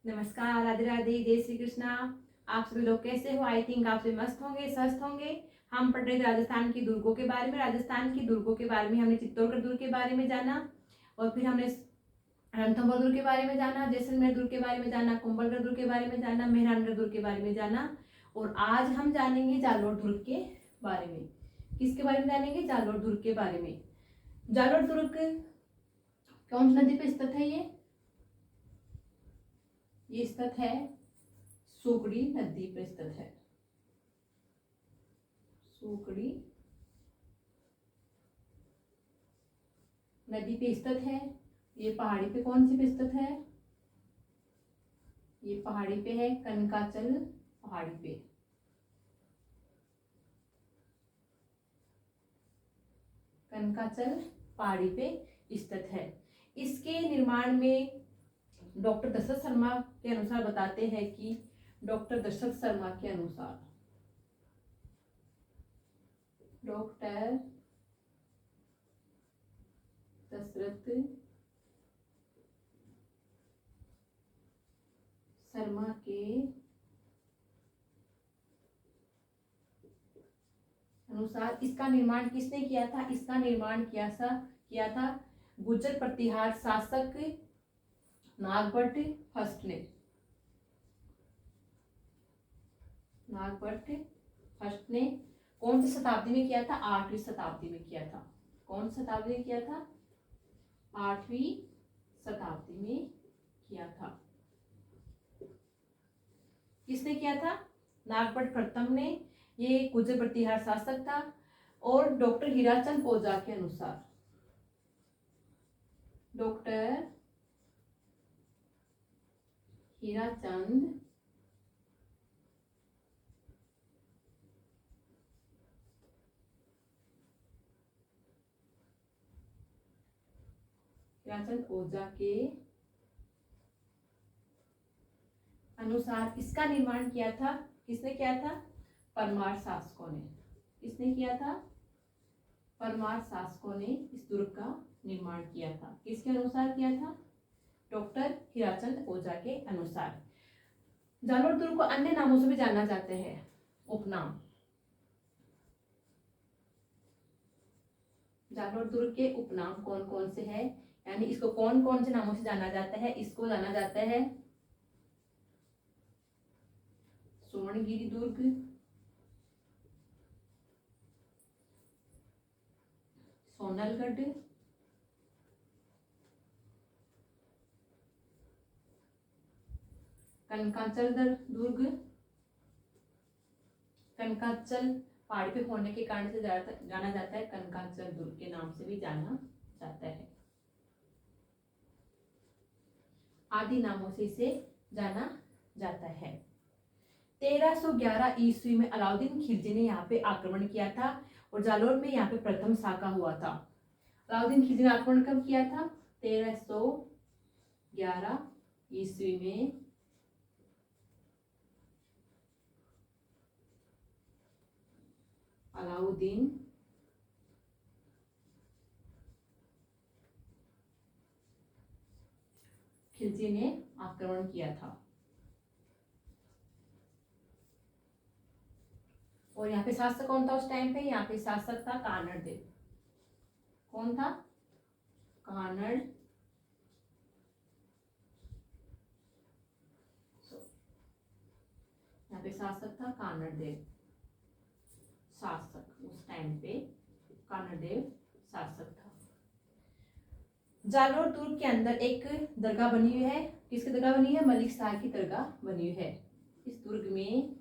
नमस्कार, राधे राधे, जय श्री कृष्णा। आप सभी लोग कैसे हो? आई थिंक आप सभी मस्त होंगे, स्वस्थ होंगे। हम पढ़ रहे थे राजस्थान की दुर्गों के बारे में। राजस्थान की दुर्गों के बारे में हमने चित्तौड़गढ़ दुर्ग के बारे में जाना, और फिर हमने रणथंभौर दुर्ग के बारे में जाना, जैसलमेर दुर्ग के बारे में जाना, कुंभलगढ़ दुर्ग के बारे में जाना, मेहरानगढ़ दुर्ग के बारे में जाना। और आज हम जानेंगे जालोर दुर्ग के बारे में। किसके बारे में जानेंगे? जालोर दुर्ग के बारे में। जालोर दुर्ग कौन सी नदी पे स्थित है? ये स्थित है सुकड़ी नदी पर स्थित है। सुकड़ी नदी पे स्थित है। ये पहाड़ी पे कौन सी पे स्थित है? ये पहाड़ी पे है, कनकाचल पहाड़ी पे। कनकाचल पहाड़ी पे स्थित है। इसके निर्माण में डॉक्टर दशरथ शर्मा के अनुसार बताते हैं कि डॉक्टर दशरथ शर्मा के अनुसार डॉक्टर दशरथ शर्मा के अनुसार इसका निर्माण किसने किया था? इसका निर्माण किया था गुर्जर प्रतिहार शासक नागभट्ट फर्स्ट ने। नागभट्ट फर्स्ट ने कौन सी शताब्दी में किया था? 8वीं शताब्दी में किया था। कौन सी शताब्दी में किया था? 8वीं शताब्दी में किया था। किसने किया था? नागभट्ट प्रथम ने। ये गुर्जर प्रतिहार शासक था। और डॉक्टर हीराचंद ओझा के अनुसार, डॉक्टर हीराचंद ओझा के अनुसार इसका निर्माण किया था। किसने किया था? परमार शासकों ने। किसने किया था? परमार शासकों ने इस दुर्ग का निर्माण किया था। किसके अनुसार किया था? डॉक्टर हीराचंद ओझा के अनुसार। जालोर दुर्ग को अन्य नामों से भी जाना जाता है, उपनाम। जालोर दुर्ग के उपनाम कौन कौन से हैं, यानी इसको कौन कौन से नामों से जाना जाता है? इसको जाना जाता है स्वर्णगिरी दुर्ग, सोनलगढ़, कनकाचल दुर्ग। कनकाचल पहाड़ी पे होने के कारण से जाना जाता है, कनकाचल दुर्ग के नाम से भी जाना जाता है। आदि नामों से इसे जाना जाता है। 1311 ईस्वी में अलाउद्दीन खिलजी ने यहाँ पे आक्रमण किया था, और जालोर में यहाँ पे प्रथम साका हुआ था। अलाउद्दीन खिलजी ने आक्रमण कब किया था? 1311 ईस्वी में अलाउद्दीन खिलजी ने आक्रमण किया था। और यहाँ पे शासक कौन था उस टाइम पे? यहाँ पे शासक था कानड़ देव। कौन था? कानड़ यहाँ पे शासक था कानड़ देव। शासक उस टाइम पे कानड़ देव शासक था। जालोर दुर्ग के अंदर एक दरगाह बनी हुई है। किसकी दरगाह बनी है? मलिक शाह की दरगाह बनी हुई है। इस दुर्ग में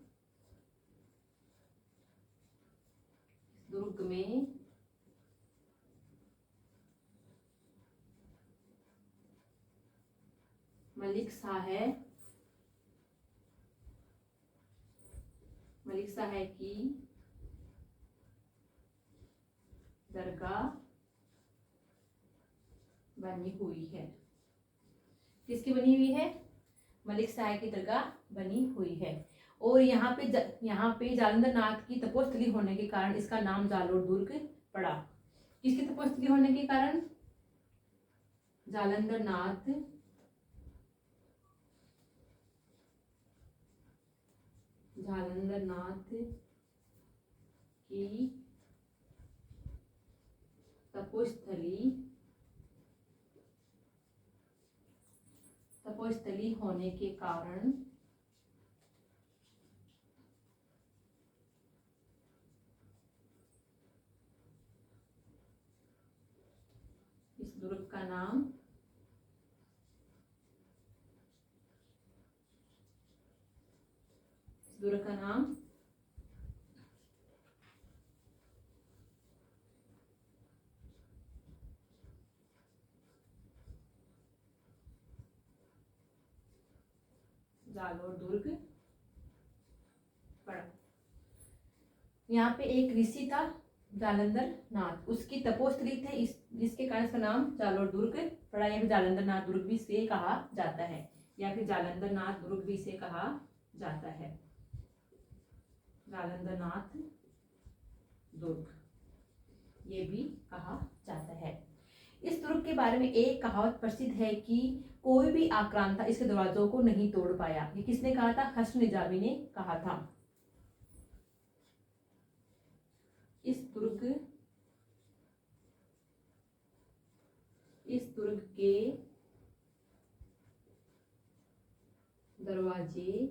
मलिक शाह की दरगाह बनी हुई है। किसकी बनी हुई है? मलिक शाह की दरगाह बनी हुई है। और यहाँ पे जालंधर नाथ की तपोस्थली होने के कारण इसका नाम जालोर दुर्ग पड़ा। किसकी तपोस्थली होने के कारण? जालंधर नाथ जालंधर नाथ की तपोस्थली होने के कारण इस दुर्ग का नाम जालोर दुर्ग पड़ा। यहाँ पे एक ऋषि था जालंधर नाथ, उसकी तपोस्थली थे, इस जिसके कारण इसका नाम जालोर दुर्ग पड़ा, या फिर जालंधर नाथ दुर्ग भी इसे कहा जाता है, या फिर जालंधर नाथ दुर्ग भी इसे कहा जाता है। जालंधर नाथ दुर्ग ये भी कहा जाता है। इस दुर्ग के बारे में एक कहावत प्रसिद्ध है कि कोई भी आक्रांता इसके दरवाजों को नहीं तोड़ पाया। ये किसने कहा था? हसन निजामी ने कहा था। इस दुर्ग के दरवाजे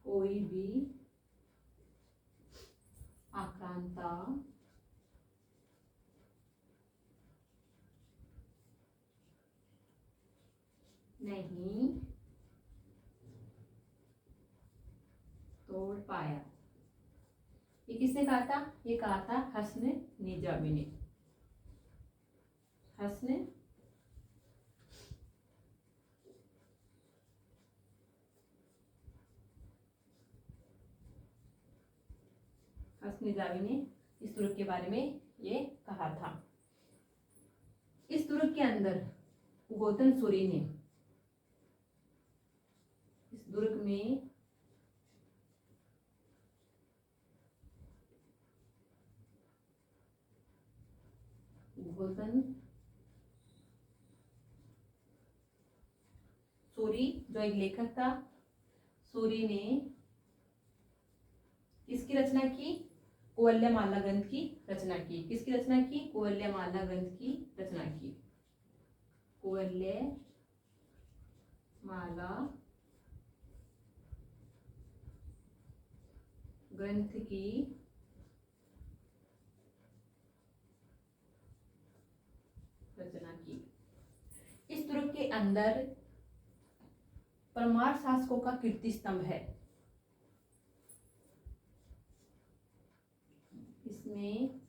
कोई भी आक्रांता नहीं तोड़ पाया। ये किसने कहा था? ये कहा था हसन निजामी ने। हसन निजामी ने इस दुर्ग के बारे में ये कहा था। इस दुर्ग के अंदर गौतम सूरी ने इस दुर्ग में गौतम सूरी जो एक लेखक था, सूरी ने किसकी रचना की? कुवलयमाला ग्रंथ की रचना की। किसकी रचना की? कुवलयमाला ग्रंथ की रचना की। कुवलयमाला ग्रंथ की रचना की। इस दुर्ग के अंदर परमार शासकों का कीर्ति स्तंभ है। इसमें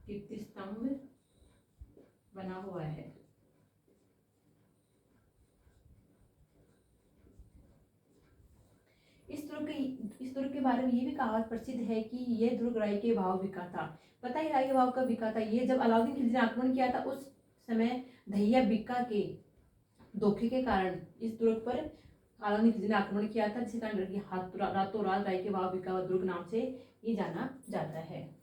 कीर्ति स्तंभ बना हुआ है। इस दुर्ग के बारे में ये भी कहावत प्रसिद्ध है कि यह दुर्ग राय के भाव बिका था। पता ही राय के भाव कब बिका था? ये जब अलाउद्दीन खिलजी ने आक्रमण किया था, उस समय दहिया बिक्का के धोखे के कारण इस दुर्ग पर अलाउद्दीन खिलजी ने आक्रमण किया था, जिसके कारण रातों रात राय के भाव बिका दुर्ग नाम से ये जाना जाता है।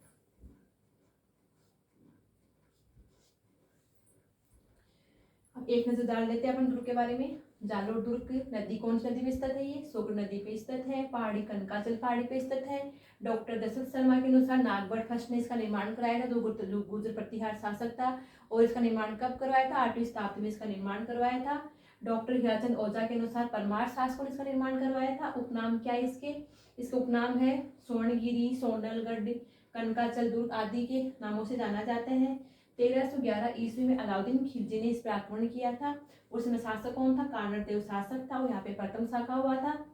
अब एक नजर डाल लेते हैं अपन दुर्ग के बारे में। जालोर दुर्ग नदी कौन सी नदी में स्थित है? ये सोगड़ नदी पे स्थित है। पहाड़ी कनकाचल पहाड़ी पे स्थित है। डॉक्टर दशरथ शर्मा के अनुसार नागबड़ फर्स्ट ने इसका निर्माण कराया था, जो गुर्जर प्रतिहार शासक था, और इसका निर्माण कब करवाया था? 8वीं शताब्दी में इसका निर्माण करवाया था। डॉक्टर हीराचंद ओझा के अनुसार परमार शासकों ने इसका निर्माण करवाया था। उपनाम क्या है इसके? इसका उपनाम है स्वर्णगिरी, सोनलगढ़, कनकाचल दुर्ग आदि के नामों से जाना जाता है। 1311 ईस्वी में अलाउद्दीन खिलजी ने इस पर आक्रमण किया था। उस समय शासक कौन था? कानर देव शासक था, और यहाँ पे प्रथम शाखा हुआ था।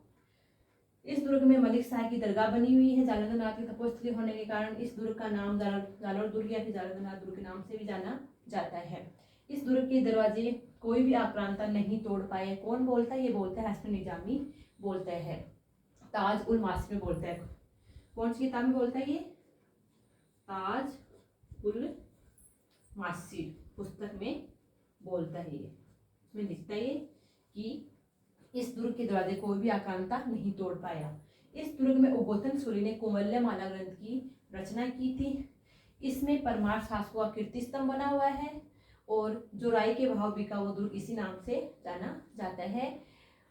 इस दुर्ग में मलिक शाह की दरगाह बनी हुई है। जालंधर नाथ की तपोस्थली होने के कारण इस दुर्ग का नाम जालोर दुर्ग या फिर जालंधर नाथ दुर्ग के नाम से भी जाना जाता है। इस दुर्ग के दरवाजे कोई भी आक्रांता नहीं तोड़ पाए। कौन बोलता है? ये बोलता है हसन निजामी बोलता है। ताज उल मासिर में बोलता है। कौन सी किताब में बोलता है? ये ताज उल मासिर पुस्तक में बोलता है। ये इसमें लिखता है कि इस दुर्ग के दरवाजे कोई भी आक्रांता नहीं तोड़ पाया। इस दुर्ग में उद्बोधन सूर्य ने कोमल्यमाला ग्रंथ की रचना की थी। इसमें परमार शासकों का कीर्ति स्तंभ बना हुआ है और जो राय के भाव बिका वो दुर्ग इसी नाम से जाना जाता है।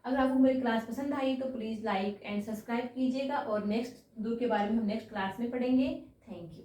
अगर आपको मेरी क्लास पसंद आई तो प्लीज़ लाइक एंड सब्सक्राइब कीजिएगा और नेक्स्ट दुर्ग के बारे में हम नेक्स्ट क्लास में पढ़ेंगे। Thank you.